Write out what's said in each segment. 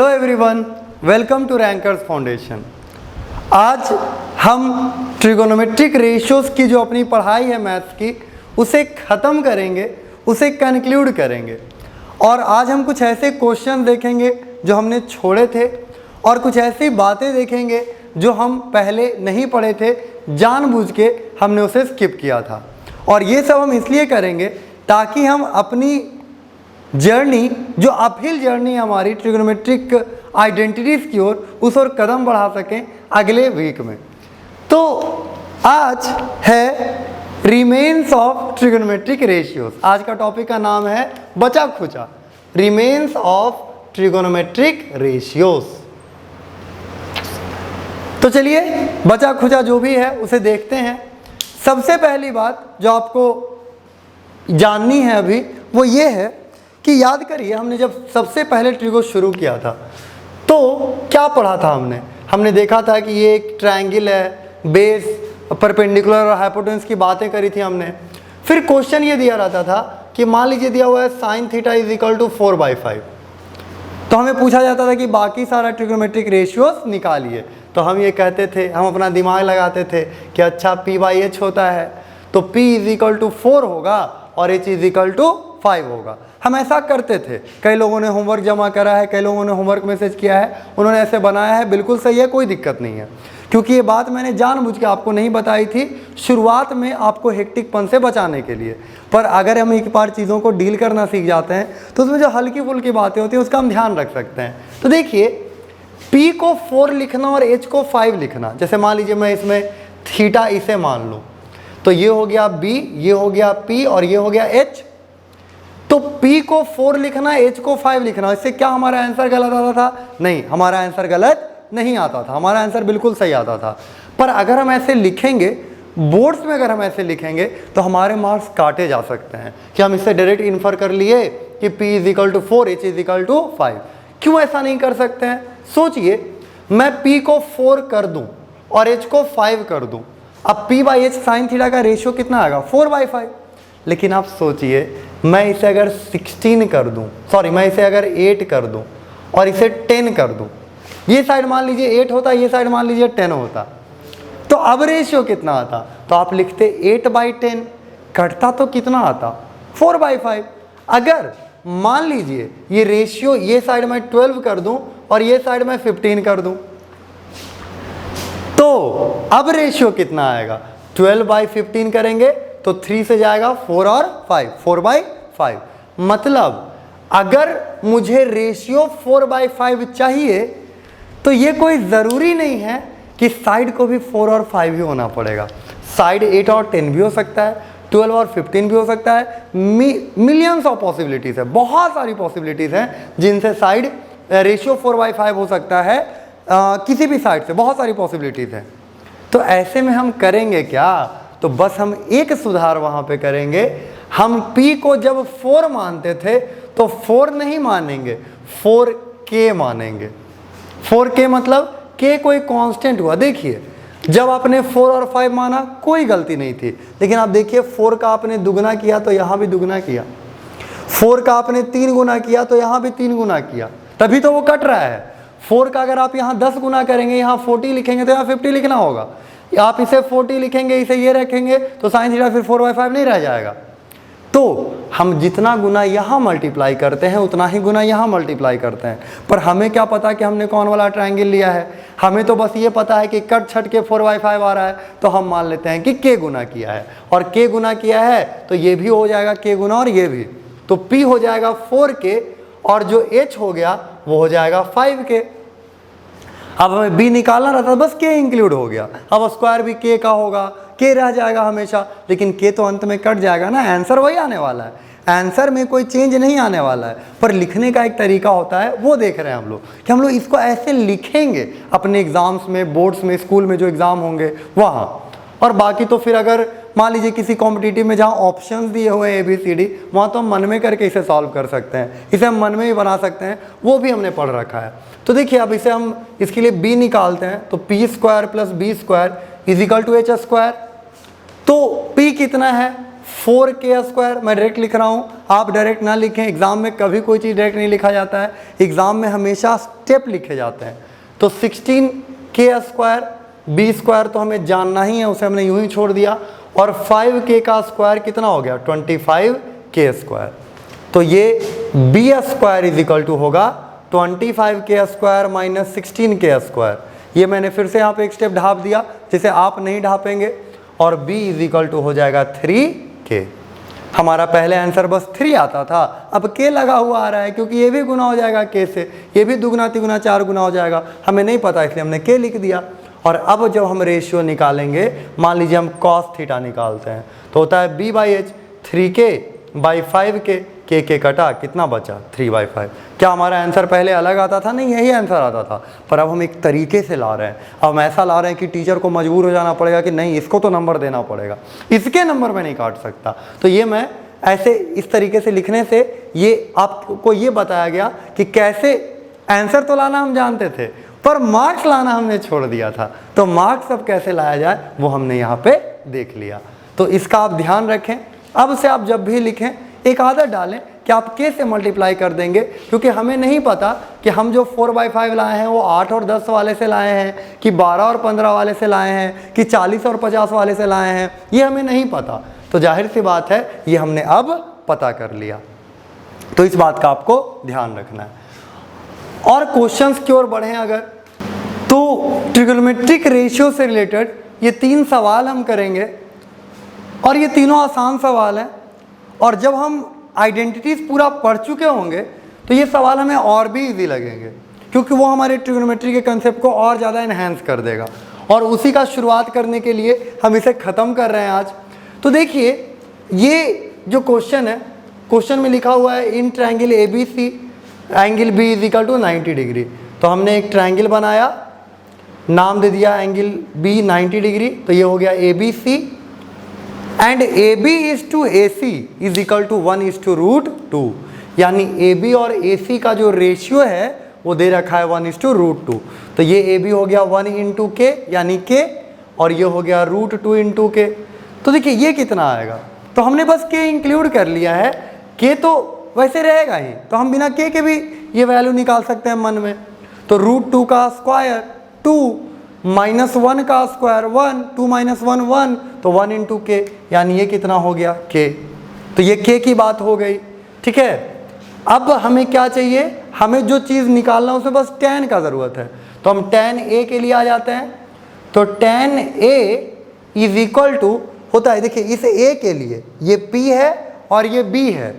Hello everyone, welcome to Rankers Foundation. आज हम trigonometric ratios की जो अपनी पढ़ाई है मैथ्स की, उसे ख़त्म करेंगे, उसे कंक्लूड करेंगे। और आज हम कुछ ऐसे क्वेश्चन देखेंगे जो हमने छोड़े थे और कुछ ऐसी बातें देखेंगे जो हम पहले नहीं पढ़े थे, जानबूझ के हमने उसे स्किप किया था। और ये सब हम इसलिए करेंगे ताकि हम अपनी जर्नी, जो अपहिल जर्नी हमारी ट्रिगोनोमेट्रिक आइडेंटिटीज़ की ओर, उस ओर कदम बढ़ा सकें अगले वीक में। तो आज है रिमेन्स ऑफ ट्रिगोनोमेट्रिक रेशियोज। आज का टॉपिक का नाम है बचा खुचा, रिमेन्स ऑफ ट्रिगोनोमेट्रिक रेशियोज। तो चलिए बचा खुचा जो भी है उसे देखते हैं। सबसे पहली बात जो आपको जाननी है अभी वो ये है कि याद करिए, हमने जब सबसे पहले ट्रिगो शुरू किया था तो क्या पढ़ा था हमने देखा था कि ये एक ट्रायंगल है, बेस, परपेंडिकुलर और हाइपोटेन्यूज की बातें करी थी हमने। फिर क्वेश्चन ये दिया रहता था कि मान लीजिए दिया हुआ है sine theta is equal to 4/5, तो हमें पूछा जाता था कि बाकी सारा ट्रिगोनोमेट्रिक रेशियोज निकालिए। तो हम ये कहते थे, हम अपना दिमाग लगाते थे कि अच्छा P/H होता है तो P इज इक्वल टू 4 होगा और H इज इक्वल टू 5 होगा। हम ऐसा करते थे। कई लोगों ने होमवर्क जमा करा है, कई लोगों ने होमवर्क मैसेज किया है, उन्होंने ऐसे बनाया है, बिल्कुल सही है, कोई दिक्कत नहीं है। क्योंकि ये बात मैंने जानबूझ के आपको नहीं बताई थी शुरुआत में, आपको हेक्टिकपन से बचाने के लिए। पर अगर हम एक बार चीज़ों को डील करना सीख जाते हैं तो उसमें जो हल्की फुल्की बातें होती हैं उसका हम ध्यान रख सकते हैं। तो देखिए, P को 4 लिखना और H को 5 लिखना, जैसे मान लीजिए मैं इसमें थीटा इसे मान लूँ, तो ये हो गया B, ये हो गया P और ये हो गया H। तो P को 4 लिखना, H को 5 लिखना, इससे क्या हमारा आंसर गलत आता था? नहीं, हमारा आंसर गलत नहीं आता था, हमारा आंसर बिल्कुल सही आता था। पर अगर हम ऐसे लिखेंगे, बोर्ड्स में अगर हम ऐसे लिखेंगे तो हमारे मार्क्स काटे जा सकते हैं कि हम इससे डायरेक्ट इन्फर कर लिए कि P is equal to 4, H is equal to 5। क्यों ऐसा नहीं कर सकते हैं? सोचिए, मैं P को 4 कर दूं और H को 5 कर दूं, अब P/H साइन थीटा का रेशियो कितना आएगा? 4/5। लेकिन आप सोचिए, मैं इसे अगर 16 कर दूं, सॉरी मैं इसे अगर 8 कर दूं और इसे 10 कर दूं, ये साइड मान लीजिए 8 होता, ये साइड मान लीजिए 10 होता, तो अब रेशियो कितना आता? तो आप लिखते 8/10, कटता तो कितना आता? 4/5। अगर मान लीजिए ये रेशियो, ये साइड में 12 कर दूं और ये साइड में 15 कर दूं, तो अब रेशियो कितना आएगा? 12/15 करेंगे तो 3 से जाएगा 4 और 5, 4/5। मतलब अगर मुझे रेशियो 4/5 चाहिए तो ये कोई ज़रूरी नहीं है कि साइड को भी 4 और 5 ही होना पड़ेगा। साइड 8 और 10 भी हो सकता है, 12 और 15 भी हो सकता है। मिलियंस ऑफ पॉसिबिलिटीज़ है, बहुत सारी पॉसिबिलिटीज़ हैं जिनसे साइड रेशियो 4/5 हो सकता है, किसी भी साइड से बहुत सारी पॉसिबिलिटीज़ हैं। तो ऐसे में हम करेंगे क्या? तो बस हम एक सुधार वहाँ पे करेंगे। हम P को जब 4 मानते थे तो 4 नहीं मानेंगे, 4K मानेंगे। 4K मतलब K कोई कांस्टेंट हुआ। देखिए, जब आपने 4 और 5 माना कोई गलती नहीं थी, लेकिन आप देखिए 4 का आपने दुगना किया तो यहाँ भी दुगना किया, 4 का आपने 3 गुना किया तो यहाँ भी 3 गुना किया, तभी तो वो कट रहा है। 4 का अगर आप यहाँ 10 गुना करेंगे, यहाँ 40 लिखेंगे तो यहाँ 50 लिखना होगा। आप इसे 40 लिखेंगे, इसे ये रखेंगे तो साइन थीटा फिर 4/5 नहीं रह जाएगा। तो हम जितना गुना यहाँ मल्टीप्लाई करते हैं उतना ही गुना यहाँ मल्टीप्लाई करते हैं। पर हमें क्या पता कि हमने कौन वाला ट्रायंगल लिया है? हमें तो बस ये पता है कि कट छट के 4/5 आ रहा है, तो हम मान लेते हैं कि K गुना किया है, और K गुना किया है तो ये भी हो जाएगा K गुना और ये भी। तो P हो जाएगा 4K और जो H हो गया वो हो जाएगा 5K। अब हमें B निकालना रहता, बस K इंक्लूड हो गया। अब स्क्वायर भी K का होगा, K रह जाएगा हमेशा, लेकिन K तो अंत में कट जाएगा ना, आंसर वही आने वाला है, आंसर में कोई चेंज नहीं आने वाला है। पर लिखने का एक तरीका होता है, वो देख रहे हैं हम लोग कि हम लोग इसको ऐसे लिखेंगे अपने एग्जाम्स में, बोर्ड्स में, स्कूल में जो एग्ज़ाम होंगे वहाँ। और बाकी तो फिर अगर मान लीजिए किसी कॉम्पिटिटिव में जहाँ ऑप्शंस दिए हुए हैं ABCD, वहाँ तो हम मन में करके इसे सॉल्व कर सकते हैं, इसे हम मन में भी बना सकते हैं, वो भी हमने पढ़ रखा है। तो देखिए, अब इसे हम इसके लिए B निकालते हैं, तो P² + B² = H²। तो P कितना है? 4k², मैं डायरेक्ट लिख रहा हूँ, आप डायरेक्ट ना लिखें, एग्जाम में कभी कोई चीज़ डायरेक्ट नहीं लिखा जाता है, एग्जाम में हमेशा स्टेप लिखे जाते हैं। तो 16k², b² तो हमें जानना ही है, उसे हमने यूं ही छोड़ दिया, और 5k का स्क्वायर कितना हो गया 25k²। तो ये b² इज इक्वल टू होगा 25k² माइनस 16k²। ये मैंने फिर से यहाँ पे एक स्टेप ढाप दिया जिसे आप नहीं ढापेंगे, और b इज इक्वल टू हो जाएगा 3k। हमारा पहले आंसर बस 3 आता था, अब k लगा हुआ आ रहा है क्योंकि ये भी गुना हो जाएगा k से, ये भी दुगुना तिगुना 4 गुना हो जाएगा, हमें नहीं पता इसलिए हमने k लिख दिया। और अब जब हम रेशियो निकालेंगे, मान लीजिए हम cos थीटा निकालते हैं, तो होता है b/h 3k/5k, k कटा, कितना बचा 3/5। क्या हमारा आंसर पहले अलग आता था? नहीं, यही आंसर आता था, पर अब हम एक तरीके से ला रहे हैं। अब हम ऐसा ला रहे हैं कि टीचर को मजबूर हो जाना पड़ेगा कि नहीं, इसको तो नंबर देना पड़ेगा, इसके नंबर में नहीं काट सकता। तो ये मैं ऐसे इस तरीके से लिखने से ये आपको ये बताया गया कि कैसे आंसर तो लाना हम जानते थे, पर मार्क्स लाना हमने छोड़ दिया था। तो मार्क्स अब कैसे लाया जाए वो हमने यहाँ पे देख लिया। तो इसका आप ध्यान रखें, अब से आप जब भी लिखें एक आदत डालें कि आप k से मल्टीप्लाई कर देंगे, क्योंकि हमें नहीं पता कि हम जो 4/5 लाए हैं वो 8 और 10 वाले से लाए हैं कि 12 और 15 वाले से लाए हैं कि 40 और 50 वाले से लाए हैं, ये हमें नहीं पता। तो जाहिर सी बात है ये हमने अब पता कर लिया। तो इस बात का आपको ध्यान रखना है। और क्वेश्चंस की ओर बढ़ें अगर, तो ट्रिग्नोमेट्रिक रेशियो से रिलेटेड ये 3 सवाल हम करेंगे, और ये तीनों आसान सवाल हैं। और जब हम आइडेंटिटीज़ पूरा पढ़ चुके होंगे तो ये सवाल हमें और भी इजी लगेंगे, क्योंकि वो हमारे ट्रिग्नोमेट्री के कंसेप्ट को और ज़्यादा इन्हेंस कर देगा। और उसी का शुरुआत करने के लिए हम इसे ख़त्म कर रहे हैं आज। तो देखिए, ये जो क्वेश्चन है, क्वेश्चन में लिखा हुआ है in triangle ABC angle B is equal to 90 degree. तो हमने एक ट्रायंगल बनाया, नाम दे दिया एंगल B 90 डिग्री, तो ये हो गया ABC, and AB is to AC is equal to 1:√2। यानी AB और AC का जो रेशियो है वो दे रखा है 1:√2। तो ये AB हो गया 1 × k यानी k, और ये हो गया √2 × k। तो देखिए ये कितना आएगा, तो हमने बस k इंक्लूड कर लिया है, k तो वैसे रहेगा ही, तो हम बिना k के भी ये वैल्यू निकाल सकते हैं मन में। तो √2 का स्क्वायर 2, -1 का स्क्वायर 1, 2 - 1 1, तो 1 × k, यानी ये कितना हो गया k। तो ये k की बात हो गई, ठीक है। अब हमें क्या चाहिए, हमें जो चीज़ निकालना है उसमें बस tan का ज़रूरत है। तो हम tan a के लिए आ जाते हैं। तो tan a is equal to होता है, देखिए इस a के लिए ये p है और ये b है,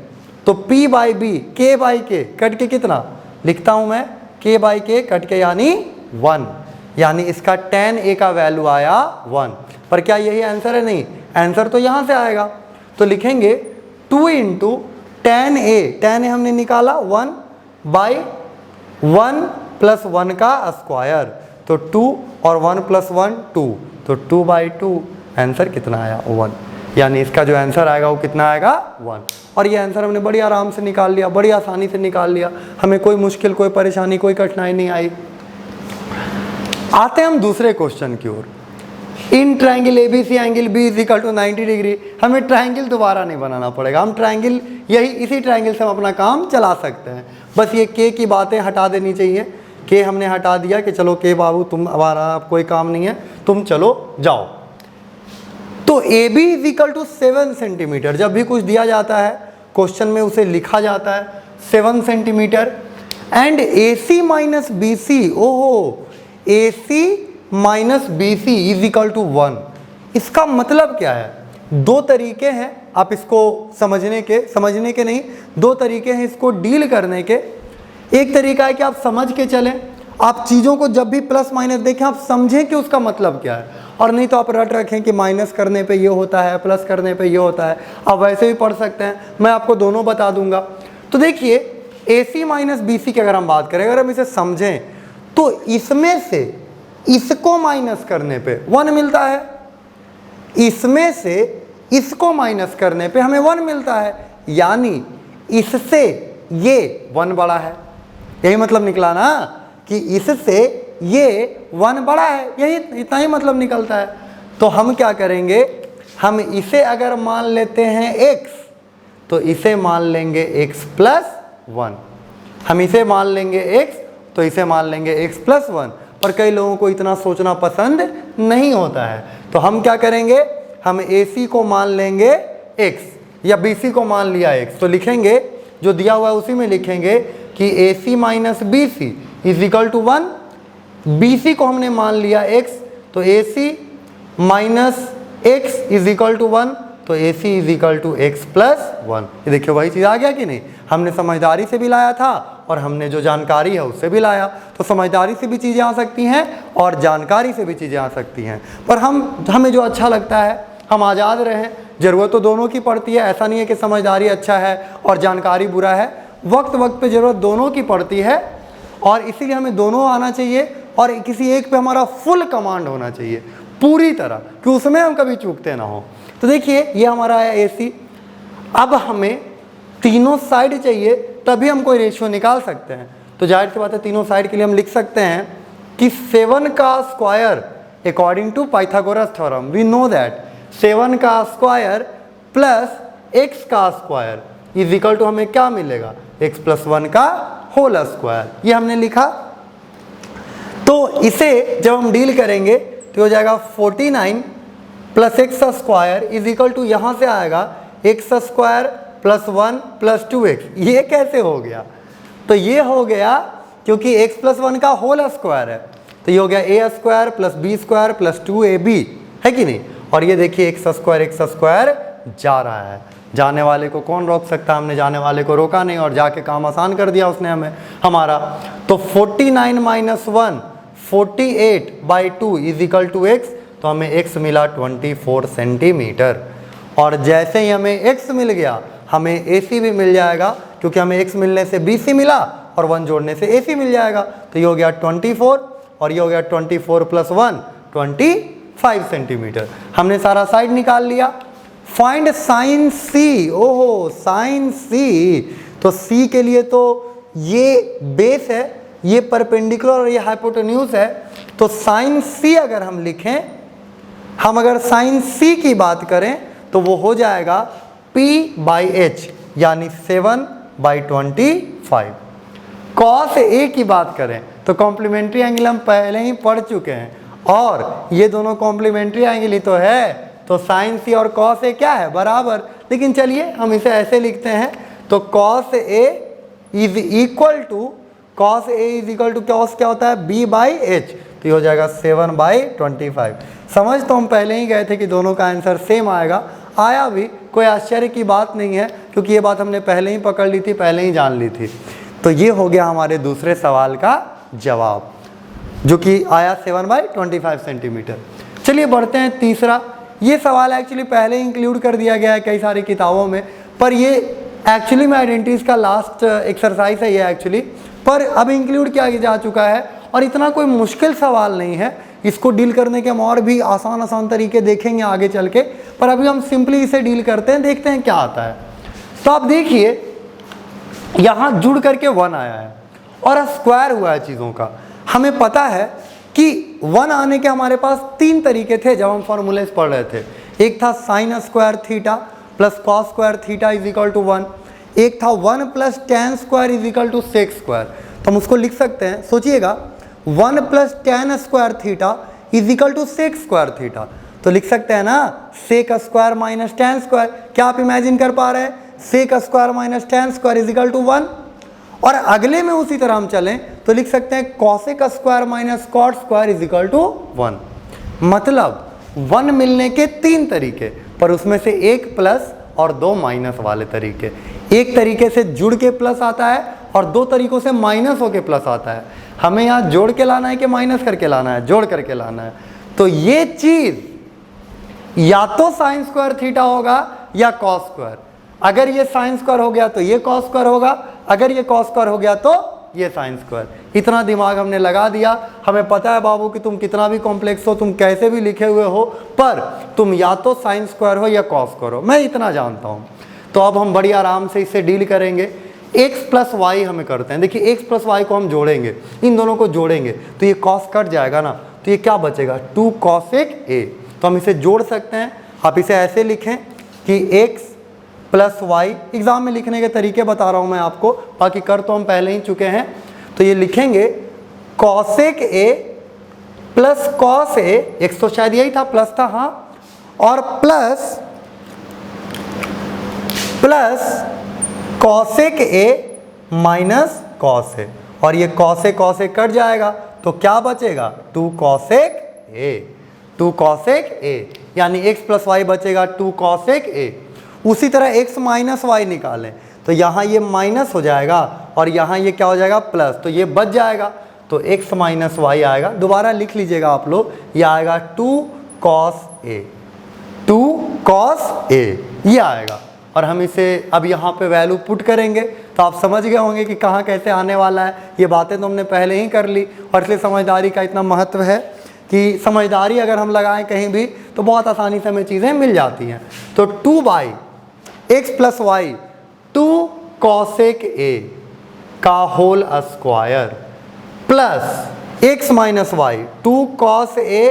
तो p/b k/k कट के कितना लिखता हूँ मैं, k/k कट के यानी 1, यानी इसका tan a का वैल्यू आया 1। पर क्या यही आंसर है? नहीं, आंसर तो यहाँ से आएगा। तो लिखेंगे 2 × tan a हमने निकाला 1/1 + 1 का स्क्वायर, तो 2 और 1 + 1 2, तो 2/2। आंसर कितना आया 1, यानी इसका जो आंसर आएगा वो कितना आएगा 1। और ये आंसर हमने बड़ी आराम से निकाल लिया, बड़ी आसानी से निकाल लिया, हमें कोई मुश्किल, कोई परेशानी, कोई कठिनाई नहीं आई। आते हैं हम दूसरे क्वेश्चन की ओर। In triangle ABC angle B is equal to 90 degree. हमें ट्रायंगल दोबारा नहीं बनाना पड़ेगा, हम ट्रायंगल इसी ट्रायंगल से हम अपना काम चला सकते हैं। बस ये k की बातें हटा देनी चाहिए, k हमने हटा दिया कि चलो k बाबू तुम हमारा कोई काम नहीं है, तुम चलो जाओ। तो AB is equal to 7 centimetre, जब भी कुछ दिया जाता है क्वेश्चन में उसे लिखा जाता है 7 सेंटीमीटर। एंड AC - BC, ओहो, AC - BC is equal to 1। इसका मतलब क्या है? 2 तरीके हैं आप इसको समझने के नहीं, 2 तरीके हैं इसको डील करने के। एक तरीका है कि आप समझ के चलें, आप चीज़ों को जब भी प्लस माइनस देखें आप समझें कि उसका मतलब क्या है, और नहीं तो आप रट रखें कि माइनस करने पे ये होता है, प्लस करने पे ये होता है। आप वैसे भी पढ़ सकते हैं, मैं आपको दोनों बता दूंगा। तो देखिए AC - BC की अगर हम बात करें, अगर हम इसे समझें तो इसमें से इसको माइनस करने पे 1 मिलता है, इसमें से इसको माइनस करने पे हमें 1 मिलता है, यानी इससे ये 1 बड़ा है। यही मतलब निकला ना कि इससे ये 1 बड़ा है, यही इतना ही मतलब निकलता है। तो हम क्या करेंगे, हम इसे अगर मान लेते हैं x, तो इसे मान लेंगे x प्लस 1। हम इसे मान लेंगे x, तो इसे मान लेंगे x प्लस 1। पर कई लोगों को इतना सोचना पसंद नहीं होता है, तो हम क्या करेंगे, हम AC को मान लेंगे x या BC को मान लिया x, तो लिखेंगे जो दिया हुआ है उसी में लिखेंगे कि AC minus BC is equal to 1। BC को हमने मान लिया x, तो AC minus x is equal to 1, तो AC is equal to x plus 1। ये देखिए वही चीज़ आ गया कि नहीं, हमने समझदारी से भी लाया था और हमने जो जानकारी है उससे भी लाया। तो समझदारी से भी चीज़ें आ सकती हैं और जानकारी से भी चीज़ें आ सकती हैं, पर हमें जो अच्छा लगता है हम आज़ाद रहें। ज़रूरत तो दोनों की पड़ती है, ऐसा नहीं है कि समझदारी अच्छा है और जानकारी बुरा है। वक्त वक्त पे ज़रूरत दोनों की पड़ती है और इसीलिए हमें दोनों आना चाहिए और किसी एक पे हमारा फुल कमांड होना चाहिए पूरी तरह, कि उसमें हम कभी चूकते ना हो। तो देखिए ये हमारा है AC। अब हमें तीनों साइड चाहिए तभी हम कोई रेशियो निकाल सकते हैं। तो जाहिर सी बात है तीनों साइड के लिए हम लिख सकते हैं कि 7 का square according to Pythagoras theorem we know that 7 का स्क्वायर प्लस x का स्क्वायर इज इक्वल टू हमें क्या मिलेगा, x प्लस 1 का होल स्क्वायर। ये हमने लिखा। तो इसे जब हम डील करेंगे तो हो जाएगा 49 plus x square is equal to, यहाँ से आएगा x square plus 1 plus 2x। ये कैसे हो गया, तो ये हो गया क्योंकि x प्लस 1 का होल स्क्वायर है, तो ये हो गया a square plus b square plus 2ab, है कि नहीं। और ये देखिए x स्क्वायर जा रहा है, जाने वाले को कौन रोक सकता है, हमने जाने वाले को रोका नहीं और जाके काम आसान कर दिया उसने हमारा। तो 49 minus 1 48/2 is equal to x, तो हमें x मिला 24 सेंटीमीटर। और जैसे ही हमें x मिल गया हमें AC भी मिल जाएगा, क्योंकि हमें x मिलने से BC मिला और 1 जोड़ने से AC मिल जाएगा। तो ये हो गया 24 और ये हो गया 24 प्लस 1 25 सेंटीमीटर। हमने सारा साइड निकाल लिया। Find sign C। ओहो साइन C, तो C के लिए तो ये बेस है, ये परपेंडिकुलर और ये हाइपोटेन्यूज है। तो साइन C अगर हम लिखें, हम अगर साइन C की बात करें तो वो हो जाएगा P/H यानी 7/25। कॉस A की बात करें तो कॉम्प्लीमेंट्री एंगल हम पहले ही पढ़ चुके हैं और ये दोनों कॉम्प्लीमेंट्री एंगल ही तो है, तो साइन C और कॉस A क्या है, बराबर। लेकिन चलिए हम इसे ऐसे लिखते हैं, तो cos A is equal to cos A is equal to cos क्या होता है B/H, तो ये हो जाएगा 7/25। समझ तो हम पहले ही गए थे कि दोनों का आंसर सेम आएगा, आया भी, कोई आश्चर्य की बात नहीं है क्योंकि ये बात हमने पहले ही पकड़ ली थी, पहले ही जान ली थी। तो ये हो गया हमारे दूसरे सवाल का जवाब, जो कि आया 7/25 सेंटीमीटर। चलिए बढ़ते हैं तीसरा। ये सवाल एक्चुअली पहले इंक्लूड कर दिया गया है कई सारी किताबों में, पर ये एक्चुअली में आइडेंटिटीज का लास्ट एक्सरसाइज है ये एक्चुअली, पर अब इंक्लूड किया जा चुका है और इतना कोई मुश्किल सवाल नहीं है। इसको डील करने के हम और भी आसान तरीके देखेंगे आगे चल के, पर अभी हम सिंपली इसे डील करते हैं, देखते हैं क्या आता है। तो आप देखिए यहाँ जुड़ करके 1 आया है और स्क्वायर हुआ है चीज़ों का। हमें पता है कि 1 आने के हमारे पास 3 तरीके थे जब हम फॉर्मूले पढ़ रहे थे। एक था sine square theta plus cos square theta is equal to 1, एक था 1 plus tan square is equal to sec square. तो हम उसको लिख सकते हैं, सोचिएगा 1 plus tan square theta is equal to sec square theta, तो लिख सकते हैं ना sec square minus tan square. क्या आप इमेजिन कर पा रहे हैं, sec square minus tan square is equal to 1। और अगले में उसी तरह हम चलें तो लिख सकते हैं cosec square minus cot square is equal to 1। मतलब 1 मिलने के 3 तरीके, पर उसमें से एक प्लस और 2 माइनस वाले तरीके। एक तरीके से जुड़ के प्लस आता है और 2 तरीकों से माइनस होके प्लस आता है। हमें यहाँ जोड़ के लाना है कि माइनस करके लाना है, जोड़ करके लाना है। तो ये चीज या तो साइन स्क्वायर थीटा होगा या कॉस स्क्वायर। अगर ये साइन स्क्वायर हो गया तो ये कॉस स्क्वायर होगा, अगर ये कॉस स्क्वायर हो गया तो ये साइन स्क्वायर। इतना दिमाग हमने लगा दिया। हमें पता है बाबू कि तुम कितना भी कॉम्प्लेक्स हो, तुम कैसे भी लिखे हुए हो, पर तुम या तो साइन स्क्वायर हो या कॉस स्क्वायर हो, मैं इतना जानता हूँ। तो अब हम बड़ी आराम से इससे डील करेंगे। x प्लस वाई हमें करते हैं। देखिए x प्लस वाई को हम जोड़ेंगे, इन दोनों को जोड़ेंगे तो ये कॉस कट जाएगा ना, तो ये क्या बचेगा 2 cosec a। तो हम इसे जोड़ सकते हैं। आप इसे ऐसे लिखें कि x प्लस वाई, एग्ज़ाम में लिखने के तरीके बता रहा हूँ मैं आपको, बाकी कर तो हम पहले ही चुके हैं। तो ये लिखेंगे cosec A plus cos A, x तो शायद यही था, प्लस था हाँ, और plus cosec A minus cos A, और ये कॉस ए कट जाएगा तो क्या बचेगा, 2 कॉसेक ए, 2 कॉसेक ए, यानी x प्लस वाई बचेगा 2 कॉसेक ए। उसी तरह x माइनस वाई निकालें तो यहाँ ये माइनस हो जाएगा और यहाँ ये क्या हो जाएगा प्लस, तो ये बच जाएगा, तो x माइनस वाई आएगा। दोबारा लिख लीजिएगा आप लोग, ये आएगा 2 कॉस ए, 2 कॉस ए ये आएगा। और हम इसे अब यहाँ पे वैल्यू पुट करेंगे तो आप समझ गए होंगे कि कहाँ कैसे आने वाला है। ये बातें तो हमने पहले ही कर ली, और इसलिए समझदारी का इतना महत्व है कि समझदारी अगर हम लगाएं कहीं भी तो बहुत आसानी से हमें चीज़ें मिल जाती हैं। तो 2 by x plus y 2 cosec A का whole square plus x minus y 2 cos A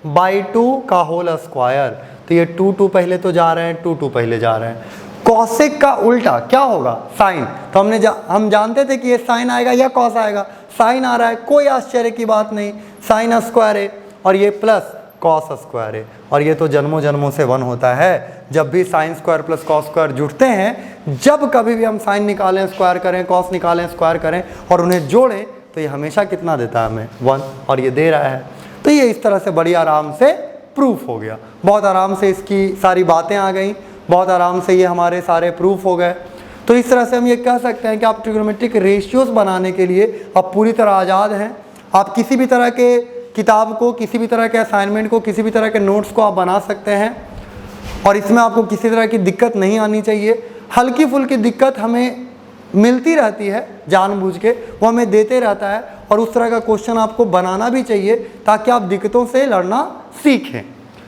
by 2 का होल स्क्वायर। तो ये 2 पहले तो जा रहे हैं, 2 पहले जा रहे हैं। कॉसेक का उल्टा क्या होगा, साइन। तो हम जानते थे कि ये साइन आएगा या कॉस आएगा, साइन आ रहा है, कोई आश्चर्य की बात नहीं, साइन स्क्वायर है, और ये प्लस कॉस स्क्वायर है, और ये तो जन्मों जन्मों से 1 होता है। जब भी sine square plus cos square जुड़ते हैं, जब कभी भी हम साइन निकालें स्क्वायर करें, कॉस निकालें स्क्वायर करें और उन्हें जोड़ें, तो ये हमेशा कितना देता है हमें, 1, और ये दे रहा है। तो ये इस तरह से बड़ी आराम से प्रूफ हो गया, बहुत आराम से इसकी सारी बातें आ गई, बहुत आराम से ये हमारे सारे प्रूफ हो गए। तो इस तरह से हम ये कह सकते हैं कि आप ट्रिग्नोमेट्रिक रेशियोज बनाने के लिए आप पूरी तरह आज़ाद हैं। आप किसी भी तरह के किताब को, किसी भी तरह के असाइनमेंट को, किसी भी तरह के नोट्स को आप बना सकते हैं, और इसमें आपको किसी तरह की दिक्कत नहीं आनी चाहिए। हल्की फुल्की दिक्कत हमें मिलती रहती है जानबूझ के, वो हमें देते रहता है, और उस तरह का क्वेश्चन आपको बनाना भी चाहिए ताकि आप दिक्कतों से लड़ना सीखें।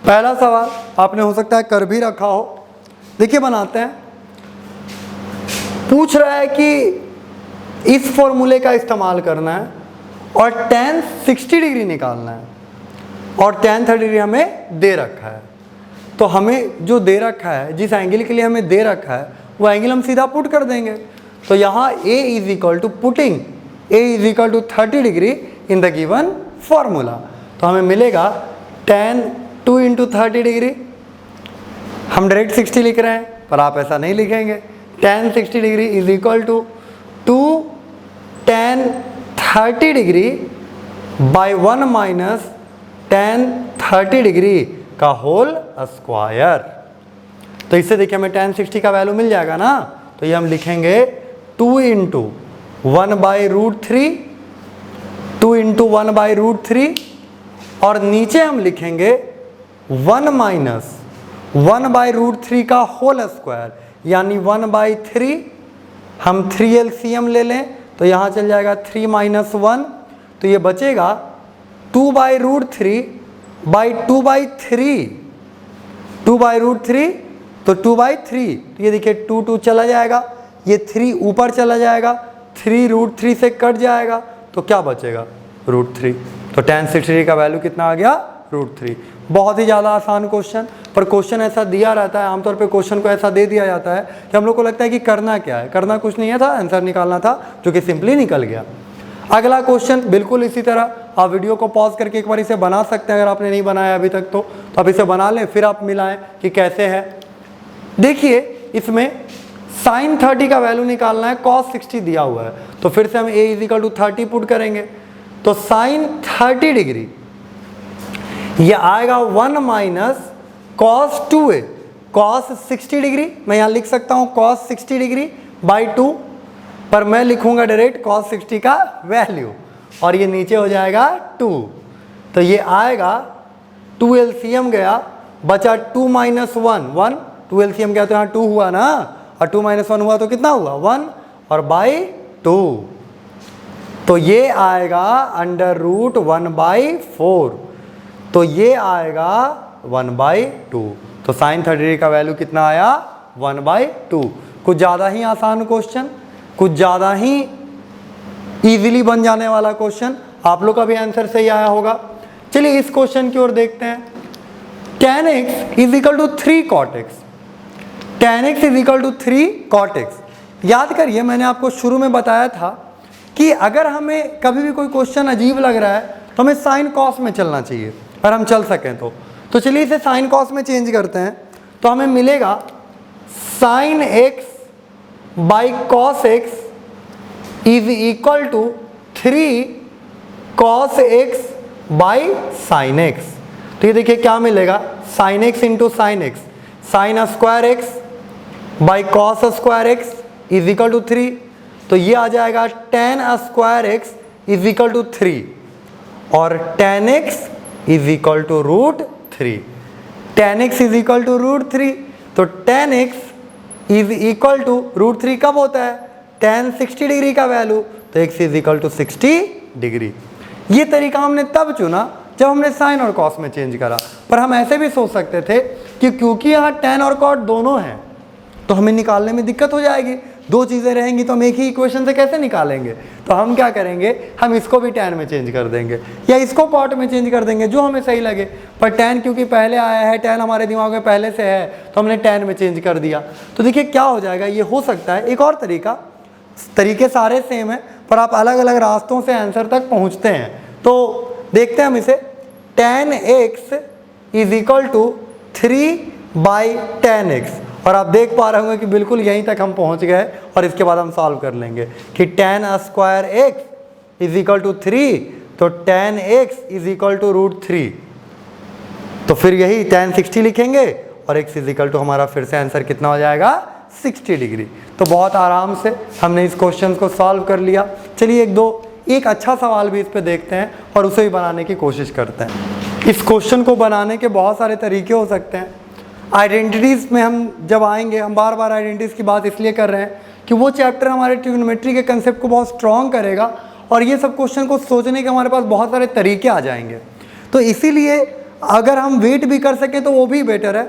पहला सवाल आपने हो सकता है कर भी रखा हो, देखिए बनाते हैं। पूछ रहा है कि इस फॉर्मूले का इस्तेमाल करना है और tan 60 डिग्री निकालना है, और tan 30 डिग्री हमें दे रखा है। तो हमें जो दे रखा है, जिस एंगल के लिए हमें दे रखा है, वो एंगल हम सीधा पुट कर देंगे। तो यहाँ A is equal to putting A is equal to 30 degree in the given formula. तो हमें मिलेगा tan 2 इंटू 30 डिग्री, हम डायरेक्ट 60 लिख रहे हैं पर आप ऐसा नहीं लिखेंगे, tan 60 degree is equal to 2 tan 30 degree by 1 minus tan 30 degree का होल स्क्वायर। तो इससे देखिए हमें tan 60 का वैल्यू मिल जाएगा ना, तो ये हम लिखेंगे 2 into 1 by root 3, 2 into 1 by root 3, और नीचे हम लिखेंगे 1 माइनस 1 बाई रूट 3 का होल स्क्वायर, यानी 1 बाई 3। हम 3 LCM ले लें तो यहाँ चल जाएगा 3 माइनस 1, तो ये बचेगा 2 by root 3 by 2 by 3, 2 by root 3 तो 2 बाई 3, तो ये देखिए 2 चला जाएगा, ये 3 ऊपर चला जाएगा, 3 रूट 3 से कट जाएगा, तो क्या बचेगा रूट 3। तो tan 60 का वैल्यू कितना आ गया, रूट 3। बहुत ही ज़्यादा आसान क्वेश्चन, पर क्वेश्चन ऐसा दिया रहता है, आमतौर पे क्वेश्चन को ऐसा दे दिया जाता है कि हम लोग को लगता है कि करना क्या है, करना कुछ नहीं है था, आंसर निकालना था, जो कि सिंपली निकल गया। अगला क्वेश्चन बिल्कुल इसी तरह, आप वीडियो को पॉज करके एक बार इसे बना सकते हैं, अगर आपने नहीं बनाया अभी तक तो आप इसे बना लें, फिर आप मिलाएं कि कैसे है। देखिए इसमें साइन 30 का वैल्यू निकालना है, कॉस 60 दिया हुआ है, तो फिर से हम A is equal to 30 put करेंगे। तो साइन 30 डिग्री ये आएगा 1 minus cos 2A, cos 60 degree मैं यहाँ लिख सकता हूँ कॉस 60 डिग्री बाई 2, पर मैं लिखूंगा डायरेक्ट कॉस 60 का वैल्यू, और ये नीचे हो जाएगा 2। तो ये आएगा 2 LCM गया, बचा 2 माइनस 1, 2 LCM गया तो यहाँ 2 हुआ ना, और 2 माइनस 1 हुआ तो कितना हुआ 1, और बाई 2, तो ये आएगा अंडर रूट 1 बाई 4, तो ये आएगा 1 बाई 2। तो साइन 30 डिग्री का वैल्यू कितना आया 1 बाई 2। कुछ ज़्यादा ही आसान क्वेश्चन, कुछ ज़्यादा ही इजीली बन जाने वाला क्वेश्चन, आप लोग का भी आंसर सही आया होगा। चलिए इस क्वेश्चन की ओर देखते हैं। tan x is equal to 3 cot x, tan x is equal to 3 cot x। याद करिए मैंने आपको शुरू में बताया था कि अगर हमें कभी भी कोई क्वेश्चन अजीब लग रहा है तो हमें साइन कॉस में चलना चाहिए, अगर हम चल सकें तो चलिए इसे साइन कॉस में चेंज करते हैं। तो हमें मिलेगा sine x by cos x is equal to 3 cos x by sine x। तो ये देखिए क्या मिलेगा, sine x into sine x, sine square x by cos square x is equal to 3। तो ये आ जाएगा tan square x is equal to 3 और tan x is equal to root 3। tan x is equal to root 3, तो tan x is equal to root 3 कब होता है, tan 60 degree का वैल्यू, तो x is equal to 60 degree. ये तरीका हमने तब चुना जब हमने साइन और कॉस में चेंज करा, पर हम ऐसे भी सोच सकते थे कि क्योंकि यहाँ tan और cot दोनों हैं तो हमें निकालने में दिक्कत हो जाएगी, दो चीज़ें रहेंगी तो हम एक ही इक्वेशन से कैसे निकालेंगे। तो हम क्या करेंगे, हम इसको भी tan में चेंज कर देंगे या इसको cot में चेंज कर देंगे, जो हमें सही लगे। पर tan क्योंकि पहले आया है, tan हमारे दिमाग में पहले से है, तो हमने tan में चेंज कर दिया। तो देखिए क्या हो जाएगा, ये हो सकता है एक और तरीके सारे सेम है पर आप अलग अलग रास्तों से आंसर तक पहुँचते हैं। तो देखते हैं हम इसे, tan x is equal to 3 by tan x, और आप देख पा रहे होंगे कि बिल्कुल यहीं तक हम पहुंच गए और इसके बाद हम सॉल्व कर लेंगे कि tan square x is equal to 3, तो tan x is equal to root 3, तो फिर यही tan 60 लिखेंगे और x इज इक्वल टू हमारा फिर से आंसर कितना हो जाएगा 60 डिग्री। तो बहुत आराम से हमने इस क्वेश्चन को सॉल्व कर लिया। चलिए एक अच्छा सवाल भी इस पे देखते हैं और उसे भी बनाने की कोशिश करते हैं। इस क्वेश्चन को बनाने के बहुत सारे तरीके हो सकते हैं। आइडेंटिटीज़ में हम जब आएंगे, हम बार बार आइडेंटिटीज़ की बात इसलिए कर रहे हैं कि वो चैप्टर हमारे ट्रिग्नोमेट्री के कंसेप्ट को बहुत स्ट्रॉन्ग करेगा और ये सब क्वेश्चन को सोचने के हमारे पास बहुत सारे तरीके आ जाएंगे। तो इसीलिए अगर हम वेट भी कर सकें तो वो भी बेटर है,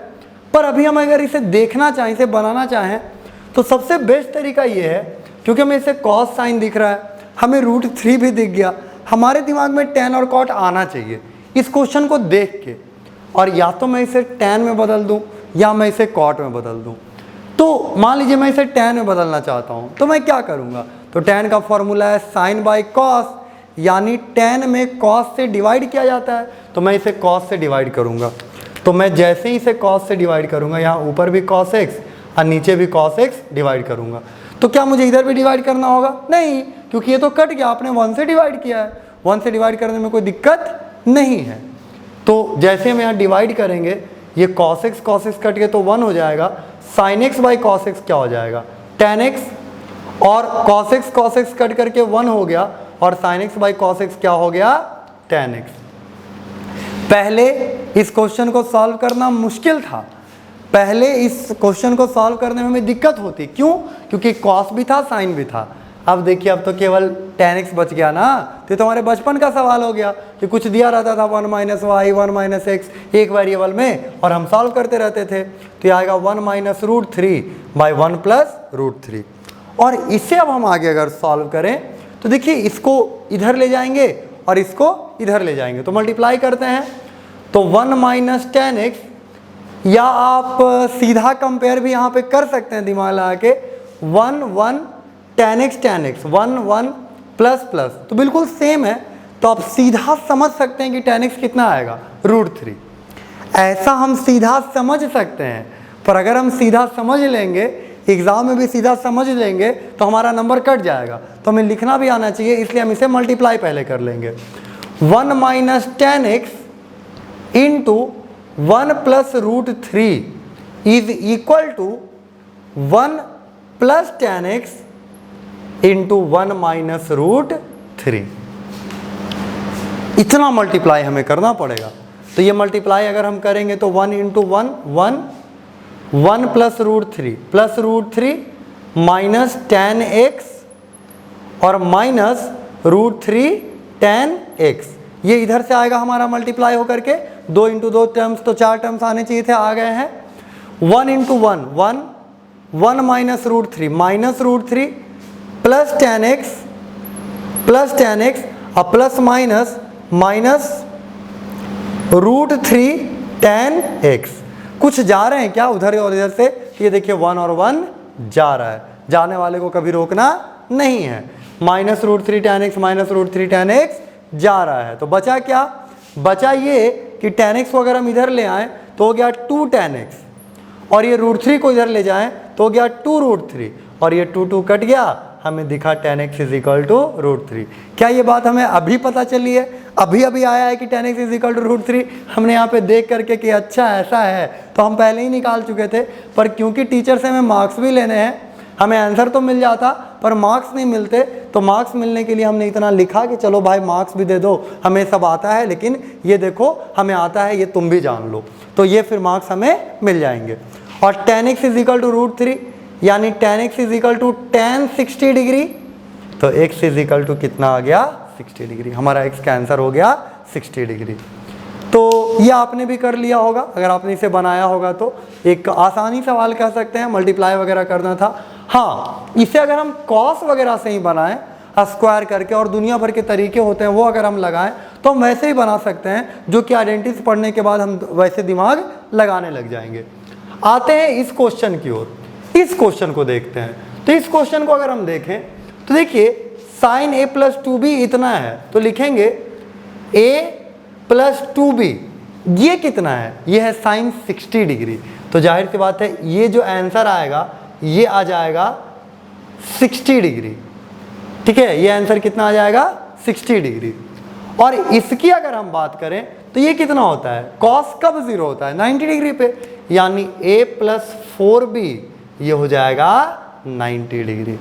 पर अभी हम अगर इसे देखना चाहें, इसे बनाना चाहें, तो सबसे बेस्ट तरीका ये है, क्योंकि हमें इसे कॉस साइन दिख रहा है, हमें रूट 3 भी दिख गया, हमारे दिमाग में tan और cot आना चाहिए इस क्वेश्चन को देख के, और या तो मैं इसे tan में बदल दूं या मैं इसे cot में बदल दूं। तो मान लीजिए मैं इसे tan में बदलना चाहता हूं, तो मैं क्या करूंगा, तो tan का फॉर्मूला है साइन बाई कॉस, यानी tan में cos से डिवाइड किया जाता है, तो मैं इसे cos से डिवाइड करूंगा। तो मैं जैसे ही इसे cos से डिवाइड करूंगा, यहाँ ऊपर भी cos x और नीचे भी cos x डिवाइड करूंगा, तो क्या मुझे इधर भी डिवाइड करना होगा? नहीं, क्योंकि ये तो कट गया, आपने 1 से डिवाइड किया है, 1 से डिवाइड करने में कोई दिक्कत नहीं है। तो जैसे हम यहाँ डिवाइड करेंगे, ये cos x कट के तो 1 हो जाएगा, sin x by cos x क्या हो जाएगा tan x, और cos x कट करके 1 हो गया और sin x by cos x क्या हो गया tan x। पहले इस क्वेश्चन को सॉल्व करना मुश्किल था, पहले इस क्वेश्चन को सॉल्व करने में हमें दिक्कत होती, क्यों? क्योंकि cos भी था साइन भी था। अब देखिए अब तो केवल tan x बच गया ना, तो हमारे बचपन का सवाल हो गया कि कुछ दिया रहता था 1 माइनस वाई 1 माइनस एक्स एक वेरिएबल में और हम सॉल्व करते रहते थे। तो ये आएगा 1 minus root 3 by 1 plus root 3। और इसे अब हम आगे अगर सॉल्व करें तो देखिए इसको इधर ले जाएंगे और इसको इधर ले जाएंगे, तो मल्टीप्लाई करते हैं, तो 1 माइनस tan x, या आप सीधा कंपेयर भी यहाँ पे कर सकते हैं दिमाग लगा के, 1 tan x 1 प्लस प्लस, तो बिल्कुल सेम है, तो आप सीधा समझ सकते हैं कि tan x कितना आएगा रूट 3। ऐसा हम सीधा समझ सकते हैं, पर अगर हम सीधा समझ लेंगे, एग्जाम में भी सीधा समझ लेंगे, तो हमारा नंबर कट जाएगा। तो हमें लिखना भी आना चाहिए, इसलिए हम इसे मल्टीप्लाई पहले कर लेंगे। 1 minus tan x into 1 plus root 3 is equal to 1 plus tan x into 1 minus root 3। इतना मल्टीप्लाई हमें करना पड़ेगा। तो ये मल्टीप्लाई अगर हम करेंगे तो 1 into 1 plus root 3 minus tan x और माइनस रूट 3 tan x, ये इधर से आएगा हमारा मल्टीप्लाई होकर के, 2 इंटू 2 टर्म्स, तो 4 टर्म्स आने चाहिए थे, आ गए हैं। 1 into 1 minus root 3 plus tan x और प्लस माइनस रूट 3 10x। कुछ जा रहे हैं क्या उधर और इधर से, ये देखिए 1 और 1 जा रहा है, जाने वाले को कभी रोकना नहीं है। -√3 tan x -√3 tan x जा रहा है, तो बचा क्या, बचा ये कि tan x को अगर हम इधर ले आए तो हो गया 2 tan x, और ये √3 को इधर ले जाएं तो हो गया 2√3, और ये 2 कट गया, हमें दिखा tan x √3। क्या ये बात हमें अभी पता चली है, अभी अभी आया है कि tan x √3? हमने यहाँ पे देख करके कि अच्छा ऐसा है तो हम पहले ही निकाल चुके थे, पर क्योंकि टीचर से हमें मार्क्स भी लेने हैं, हमें आंसर तो मिल जाता पर मार्क्स नहीं मिलते, तो मार्क्स मिलने के लिए हमने इतना लिखा कि चलो भाई मार्क्स भी दे दो, हमें सब आता है, लेकिन ये देखो हमें आता है, ये तुम भी जान लो, तो ये फिर मार्क्स हमें मिल जाएंगे। और tan x √3 यानी tan x tan 60 डिग्री, तो x कितना आ गया 60 डिग्री, हमारा x का आंसर हो गया 60 डिग्री। तो ये आपने भी कर लिया होगा, अगर आपने इसे बनाया होगा तो एक आसानी सवाल कह सकते हैं, मल्टीप्लाई वगैरह करना था। हाँ, इसे अगर हम कॉस वगैरह से ही बनाएं, स्क्वायर करके, और दुनिया भर के तरीके होते हैं वो अगर हम लगाएं तो हम वैसे ही बना सकते हैं, जो कि आइडेंटिटी पढ़ने के बाद हम वैसे दिमाग लगाने लग जाएंगे। आते हैं इस क्वेश्चन की ओर, इस क्वेश्चन को देखते हैं। तो इस क्वेश्चन को अगर हम देखें तो देखिए sin a + 2b इतना है, तो लिखेंगे a + 2b, ये कितना है, ये है sin 60 डिग्री, तो जाहिर सी बात है ये जो आंसर आएगा ये आ जाएगा 60 डिग्री। ठीक है, ये आंसर कितना आ जाएगा 60 डिग्री। और इसकी अगर हम बात करें तो ये कितना होता है, cos कब 0 होता है 90 डिग्री पे, यानी a + 4b ये हो जाएगा 90 degree.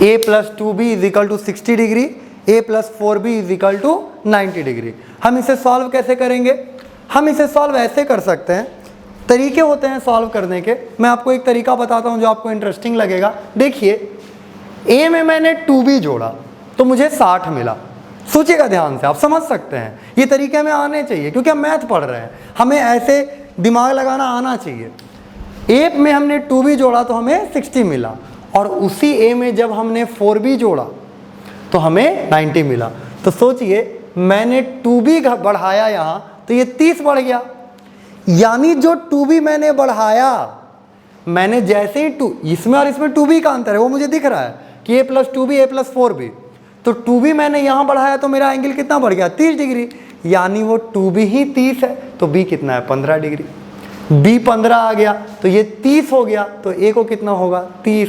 a + 2b = 60 degree, a + 4b = 90 degree. हम इसे सॉल्व कैसे करेंगे, हम इसे सॉल्व ऐसे कर सकते हैं, तरीके होते हैं सॉल्व करने के। मैं आपको एक तरीका बताता हूं जो आपको इंटरेस्टिंग लगेगा। देखिए a में मैंने 2b जोड़ा तो मुझे 60 मिला, सोचिएगा ध्यान से, आप समझ सकते हैं, ये तरीके हमें आने चाहिए क्योंकि हम मैथ पढ़ रहे हैं, हमें ऐसे दिमाग लगाना आना चाहिए। a में हमने 2b जोड़ा तो हमें 60 मिला, और उसी a में जब हमने 4b जोड़ा तो हमें 90 मिला। तो सोचिए मैंने 2b बढ़ाया यहाँ तो ये 30 बढ़ गया, यानी जो 2b मैंने बढ़ाया, मैंने जैसे ही इसमें और इसमें 2b का अंतर है वो मुझे दिख रहा है कि a + 2b a + 4b, तो 2b मैंने यहाँ बढ़ाया तो मेरा एंगल कितना बढ़ गया 30 डिग्री, यानी वो 2b ही 30 है, तो b कितना है 15 डिग्री, b 15 आ गया तो ये 30 हो गया, तो a को कितना होगा 30,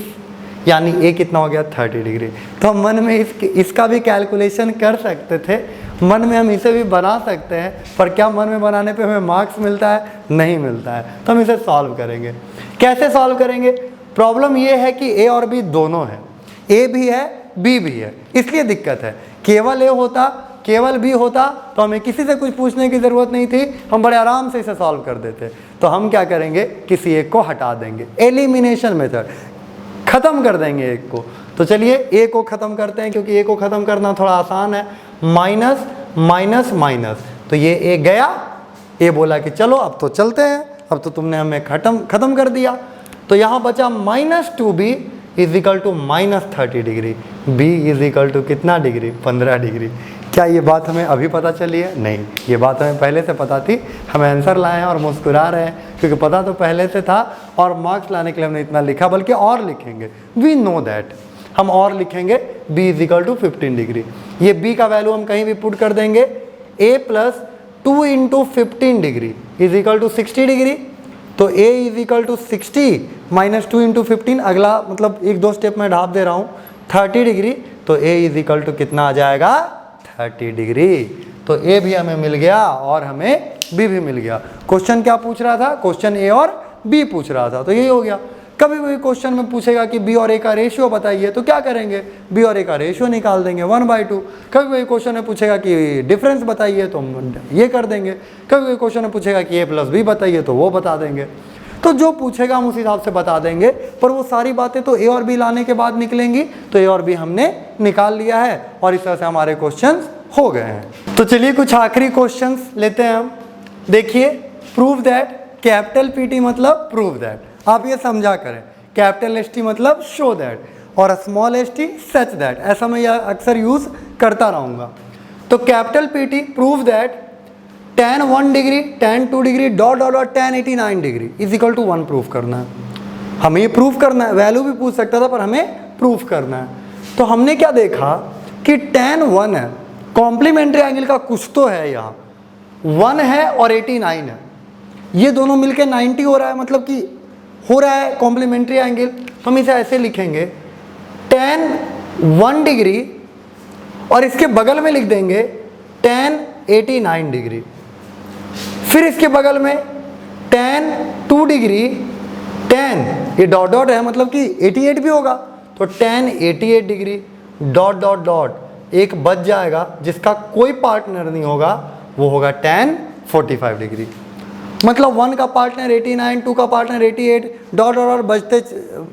यानी a कितना हो गया 30 डिग्री। तो हम मन में इसका भी कैलकुलेशन कर सकते थे, मन में हम इसे भी बना सकते हैं, पर क्या मन में बनाने पे हमें मार्क्स मिलता है, नहीं मिलता है। तो हम इसे सॉल्व करेंगे, कैसे सॉल्व करेंगे, प्रॉब्लम ये है कि a और b दोनों है, a भी है b भी है, इसलिए दिक्कत है। केवल a होता, केवल b होता तो हमें किसी से कुछ पूछने की ज़रूरत नहीं थी, हम बड़े आराम से इसे सॉल्व कर देते। तो हम क्या करेंगे, किसी एक को हटा देंगे, एलिमिनेशन मेथड, ख़त्म कर देंगे एक को। तो चलिए a को ख़त्म करते हैं, क्योंकि a को ख़त्म करना थोड़ा आसान है, माइनस माइनस माइनस, तो ये a गया, a बोला कि चलो अब तो चलते हैं, अब तो तुमने हमें ख़त्म कर दिया। तो यहाँ बचा -2b = -30 डिग्री, b = कितना डिग्री 15 डिग्री। क्या ये बात हमें अभी पता चली है, नहीं, ये बात हमें पहले से पता थी, हम आंसर लाए हैं और मुस्कुरा रहे हैं क्योंकि पता तो पहले से था, और मार्क्स लाने के लिए हमने इतना लिखा, बल्कि और लिखेंगे, वी नो दैट, हम और लिखेंगे b = 15 डिग्री। ये b का वैल्यू हम कहीं भी पुट कर देंगे, a + 2 × 15 डिग्री = 60 डिग्री, तो a = 60 - 2 × 15, अगला मतलब 1-2 स्टेप में ढाप दे रहा हूँ, 30 डिग्री, तो a = कितना आ जाएगा 30 डिग्री। तो a भी हमें मिल गया और हमें b भी मिल गया। क्वेश्चन क्या पूछ रहा था, क्वेश्चन a और b पूछ रहा था, तो यही हो गया। कभी भी क्वेश्चन में पूछेगा कि b और a का रेशियो बताइए, तो क्या करेंगे, b और a का रेशियो निकाल देंगे 1/2। कभी भी क्वेश्चन में पूछेगा कि डिफरेंस बताइए तो हम ये कर देंगे, कभी भी क्वेश्चन में पूछेगा कि a + b बताइए तो वो बता देंगे। तो जो पूछेगा हम उस हिसाब से बता देंगे, पर वो सारी बातें तो a और b लाने के बाद निकलेंगी, तो a और b हमने निकाल लिया है और इस तरह से हमारे क्वेश्चंस हो गए हैं। तो चलिए कुछ आखिरी क्वेश्चंस लेते हैं हम। देखिए, प्रूव दैट, कैपिटल PT मतलब प्रूव दैट, आप ये समझा करें, कैपिटल ST मतलब शो दैट, और स्मॉल st सच दैट, ऐसा मैं यह अक्सर यूज़ करता रहूँगा। तो capital PT prove that tan 1 degree, tan 2 degree, dot dot dot tan 89 degree is equal to 1 proof करना है। हमें ये प्रूफ करना है, वैल्यू भी पूछ सकता था पर हमें प्रूफ करना है। तो हमने क्या देखा कि tan 1 है, कॉम्प्लीमेंट्री एंगल का कुछ तो है, यहाँ 1 है और 89 है, ये दोनों मिलके 90 हो रहा है, मतलब कि हो रहा है कॉम्प्लीमेंट्री एंगल। तो हम इसे ऐसे लिखेंगे tan 1 डिग्री और इसके बगल में लिख देंगे tan 89 डिग्री, फिर इसके बगल में tan 2 डिग्री, tan ये डॉट डॉट है मतलब कि 88 भी होगा, तो tan 88 degree dot dot dot एक बच जाएगा जिसका कोई पार्टनर नहीं होगा, वो होगा tan 45 डिग्री। मतलब 1 का पार्टनर 89, 2 का पार्टनर 88, डॉट डॉट डॉट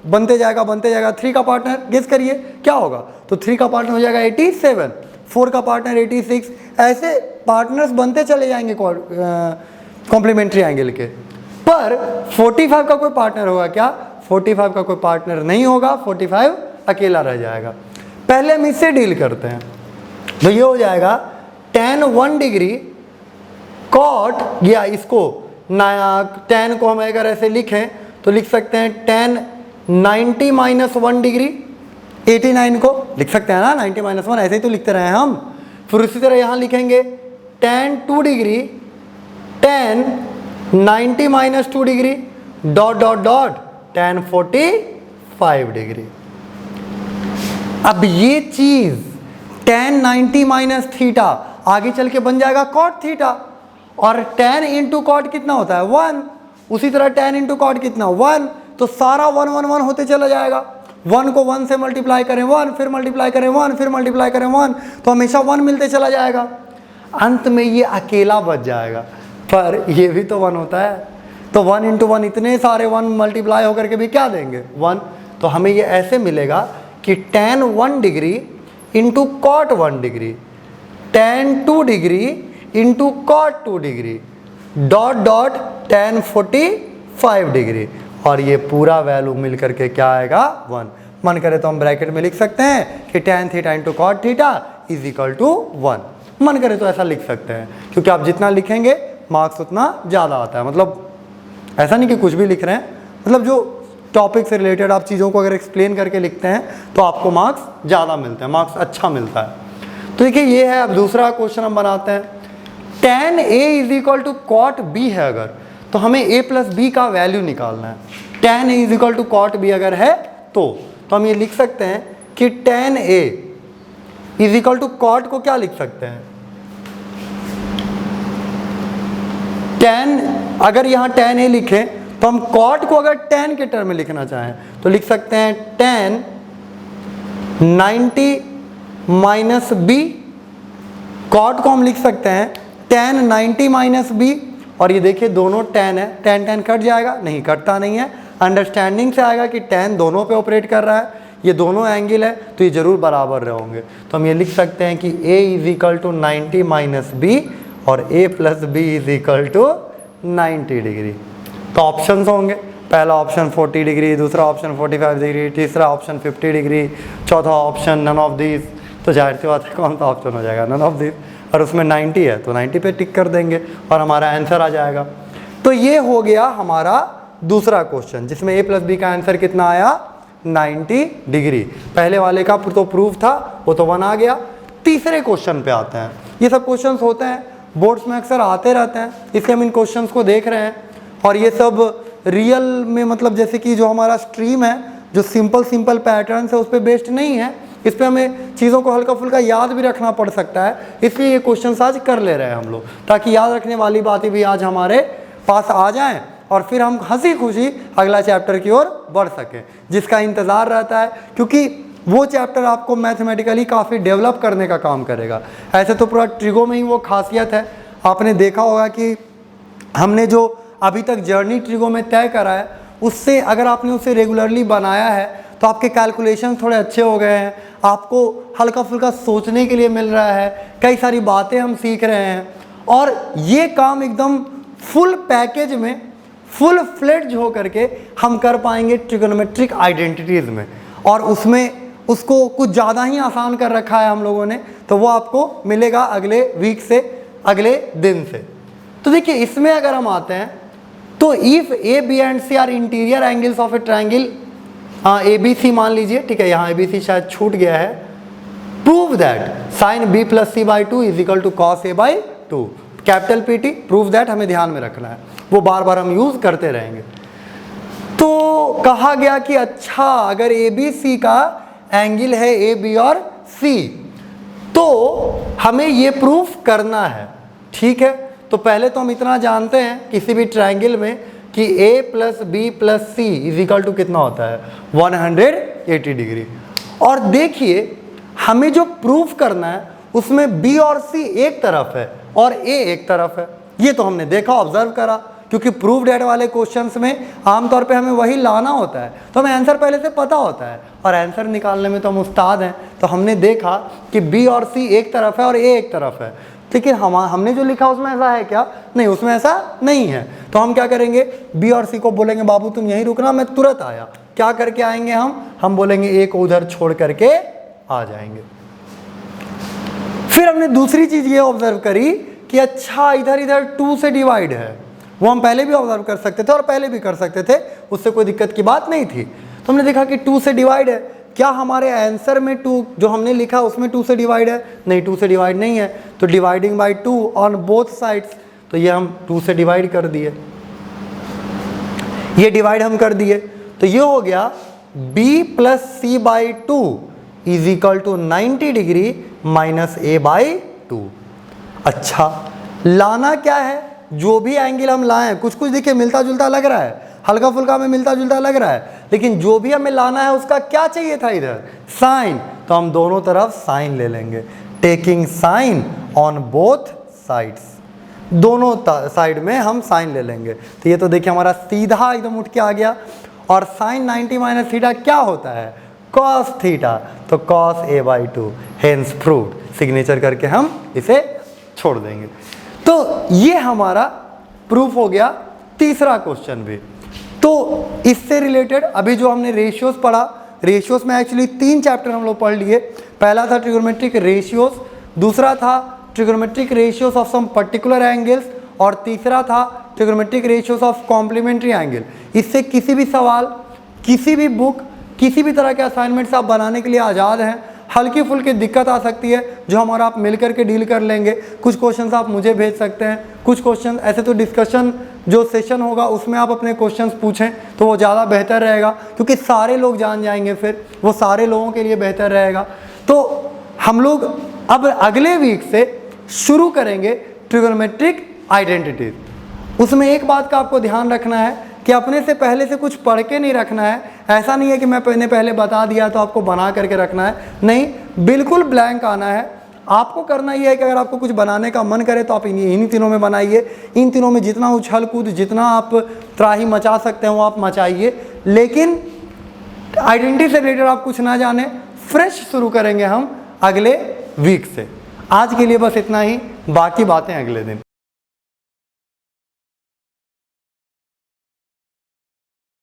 बनते जाएगा। 3 का पार्टनर गेस करिए क्या होगा, तो 3 का पार्टनर हो जाएगा 87, 4 का पार्टनर 86, ऐसे पार्टनर्स बनते चले जाएंगे कॉम्प्लीमेंट्री एंगल के। पर 45 का कोई पार्टनर होगा क्या, 45 का कोई पार्टनर नहीं होगा, 45 अकेला रह जाएगा। पहले हम इससे डील करते हैं, तो ये हो जाएगा tan 1 डिग्री कॉट, या इसको नया tan को हम अगर ऐसे लिखें तो लिख सकते हैं tan 90 माइनस 1 डिग्री, 89 को लिख सकते हैं ना 90 माइनस 1, ऐसे ही तो लिखते रहे हम। फिर उसी तरह यहाँ लिखेंगे tan 2 degree tan 90 minus 2 degree dot dot dot tan 45 degree. अब ये चीज tan 90 माइनस थीटा आगे चल के बन जाएगा cot थीटा, और tan इंटू कॉट कितना होता है 1, उसी तरह tan इंटू कॉट कितना 1, तो सारा 1 1 1 होते चला जाएगा। 1 को 1 से मल्टीप्लाई करें 1, फिर मल्टीप्लाई करें 1, फिर मल्टीप्लाई करें 1, तो हमेशा 1 मिलते चला जाएगा। अंत में ये अकेला बच जाएगा, पर ये भी तो 1 होता है, तो 1 इंटू 1 इतने सारे 1 मल्टीप्लाई होकर के भी क्या देंगे 1। तो हमें ये ऐसे मिलेगा कि tan 1 degree into cot 1 degree, tan 2 degree into cot 2 degree dot dot tan 45 degree, और ये पूरा वैल्यू मिल करके क्या आएगा 1। मन करे तो हम ब्रैकेट में लिख सकते हैं कि tan theta into cot theta is equal to 1। मन करे तो ऐसा लिख सकते हैं, क्योंकि आप जितना लिखेंगे मार्क्स उतना ज़्यादा आता है। मतलब ऐसा नहीं कि कुछ भी लिख रहे हैं, मतलब जो टॉपिक से रिलेटेड आप चीज़ों को अगर एक्सप्लेन करके लिखते हैं तो आपको मार्क्स ज़्यादा मिलते हैं, मार्क्स अच्छा मिलता है। तो देखिए ये है। अब दूसरा क्वेश्चन हम बनाते हैं, tan a is equal to cot b है अगर, तो हमें a प्लस b का वैल्यू निकालना है। tan a is equal to cot b अगर है तो हम ये लिख सकते हैं कि tan a is equal to cot को क्या लिख सकते हैं, tan, अगर यहाँ tan a लिखें तो हम कॉट को अगर tan के टर्म में लिखना चाहें तो लिख सकते हैं tan 90 माइनस b, कॉट को हम लिख सकते हैं tan 90 माइनस b, और ये देखिए दोनों tan है, tan tan कट जाएगा, नहीं कटता नहीं है। अंडरस्टैंडिंग से आएगा कि tan दोनों पे ऑपरेट कर रहा है, ये दोनों एंगल है तो ये जरूर बराबर रहेंगे। तो हम ये लिख सकते हैं कि a is equal to 90 minus b और a plus b is equal to 90 degree. तो ऑप्शंस होंगे, पहला ऑप्शन 40 डिग्री, दूसरा ऑप्शन 45 डिग्री, तीसरा ऑप्शन 50 डिग्री, चौथा ऑप्शन नन ऑफ दिस। तो जाहिर सी बात है कौन सा ऑप्शन हो जाएगा नन ऑफ दिस, और उसमें 90 है तो 90 पे टिक कर देंगे और हमारा आंसर आ जाएगा। तो ये हो गया हमारा दूसरा क्वेश्चन, जिसमें a प्लस बी का आंसर कितना आया 90 डिग्री। पहले वाले का तो प्रूफ था, वो तो 1 आ गया। तीसरे क्वेश्चन पे आते हैं। ये सब क्वेश्चंस होते हैं, बोर्ड्स में अक्सर आते रहते हैं, इसलिए हम इन क्वेश्चंस को देख रहे हैं। और ये सब रियल में, मतलब जैसे कि जो हमारा स्ट्रीम है, जो सिंपल पैटर्न है उस पर बेस्ड नहीं है, इस पर हमें चीज़ों को हल्का फुल्का याद भी रखना पड़ सकता है, इसलिए ये क्वेश्चंस आज कर ले रहे हैं हम लोग, ताकि याद रखने वाली बातें भी आज हमारे पास आ जाएं और फिर हम हंसी खुशी अगला चैप्टर की ओर बढ़ सकें, जिसका इंतज़ार रहता है, क्योंकि वो चैप्टर आपको मैथमेटिकली काफ़ी डेवलप करने का काम करेगा। ऐसे तो पूरा ट्रिगो में ही वो खासियत है। आपने देखा होगा कि हमने जो अभी तक जर्नी ट्रिगो में तय करा है, उससे अगर आपने उसे रेगुलरली बनाया है तो आपके कैलकुलेशन थोड़े अच्छे हो गए हैं, आपको हल्का फुल्का सोचने के लिए मिल रहा है, कई सारी बातें हम सीख रहे हैं, और ये काम एकदम फुल पैकेज में फुल फ्लेड्ज हो करके हम कर पाएंगे ट्रिगोनोमेट्रिक आइडेंटिटीज़ में, और उसमें उसको कुछ ज़्यादा ही आसान कर रखा है हम लोगों ने। तो वो आपको मिलेगा अगले वीक से, अगले दिन से। तो देखिए इसमें अगर हम आते हैं तो if A B and C are interior angles of a triangle, A B C मान लीजिए, ठीक है, यहाँ ए बी सी शायद छूट गया है, prove that sine B plus C by two is equal to cos A by two, capital P T, prove that हमें ध्यान में रखना है, वो बार बार हम यूज करते रहेंगे। तो कहा गया कि अच्छा अगर ए बी सी का एंगल है ए बी और सी तो हमें ये प्रूफ करना है, ठीक है। तो पहले तो हम इतना जानते हैं किसी भी ट्रायंगल में कि a plus B plus C is equal to कितना होता है 180 डिग्री। और देखिए हमें जो प्रूफ करना है उसमें b और c एक तरफ है और a एक तरफ है, ये तो हमने देखा, ऑब्जर्व करा, क्योंकि प्रूफ डेट वाले क्वेश्चंस में आमतौर पे हमें वही लाना होता है, तो हमें आंसर पहले से पता होता है और आंसर निकालने में तो हम उस्ताद हैं। तो हमने देखा कि b और c एक तरफ है और a एक तरफ है, लेकिन हमने जो लिखा उसमें ऐसा है क्या? नहीं, उसमें ऐसा नहीं है। तो हम क्या करेंगे, बी और सी को बोलेंगे बाबू तुम यहीं रुकना, मैं तुरंत आया। क्या करके आएंगे हम बोलेंगे ए को उधर छोड़ करके आ जाएंगे। फिर हमने दूसरी चीज ये ऑब्जर्व करी कि अच्छा इधर इधर 2 से डिवाइड है, वो हम पहले भी ऑब्जर्व कर सकते थे और पहले भी कर सकते थे, उससे कोई दिक्कत की बात नहीं थी। तो हमने देखा कि 2 से डिवाइड है, क्या हमारे आंसर में 2 जो हमने लिखा उसमें 2 से डिवाइड है? नहीं, 2 से डिवाइड नहीं है। तो dividing by 2 on both sides, तो ये हम 2 से डिवाइड कर दिए, ये डिवाइड हम कर दिए, तो ये हो गया b plus C by two is equal to 90 degree minus a by two. अच्छा लाना क्या है, जो भी एंगल हम लाएं, कुछ कुछ देखिए मिलता जुलता लग रहा है, हल्का फुल्का में मिलता जुलता लग रहा है, लेकिन जो भी हमें लाना है उसका क्या चाहिए था इधर, साइन। तो हम दोनों तरफ साइन ले लेंगे, taking sine on both sides, दोनों साइड में हम साइन ले लेंगे। तो ये तो देखिए हमारा सीधा एकदम उठ के आ गया। और साइन 90 माइनस थीटा क्या होता है, कॉस थीटा, तो cos A by to, hence proved. Signature करके हम इसे छोड़ देंगे। तो ये हमारा प्रूफ हो गया तीसरा क्वेश्चन भी। तो इससे रिलेटेड अभी जो हमने रेशियोज पढ़ा, रेशियोज में एक्चुअली 3 चैप्टर हम लोग पढ़ लिए। पहला था ट्रिगोनोमेट्रिक रेशियोज, दूसरा था trigonometric ratios of some particular angles, और तीसरा था trigonometric ratios of complementary angle. इससे किसी भी सवाल, किसी भी बुक, किसी भी तरह के असाइनमेंट्स आप बनाने के लिए आज़ाद हैं। हल्की फुल्की दिक्कत आ सकती है जो हम और आप मिल करके डील कर लेंगे। कुछ क्वेश्चंस आप मुझे भेज सकते हैं, कुछ क्वेश्चन ऐसे तो डिस्कशन जो सेशन होगा उसमें आप अपने क्वेश्चंस पूछें तो वो ज़्यादा बेहतर रहेगा, क्योंकि सारे लोग जान जाएंगे, फिर वो सारे लोगों के लिए बेहतर रहेगा। तो हम लोग अब अगले वीक से शुरू करेंगे ट्रिगोनोमेट्रिक आइडेंटिटीज। उसमें एक बात का आपको ध्यान रखना है कि अपने से पहले से कुछ पढ़ के नहीं रखना है। ऐसा नहीं है कि मैंने पहले बता दिया तो आपको बना करके रखना है, नहीं, बिल्कुल ब्लैंक आना है। आपको करना ये है कि अगर आपको कुछ बनाने का मन करे तो आप इन्हीं तीनों में बनाइए। इन तीनों में जितना उछल कूद, जितना आप त्राही मचा सकते हैं वो आप मचाइए, लेकिन आइडेंटिटी से रिलेटेड आप कुछ ना जाने। फ्रेश शुरू करेंगे हम अगले वीक से। आज के लिए बस इतना ही, बाकी बातें अगले दिन।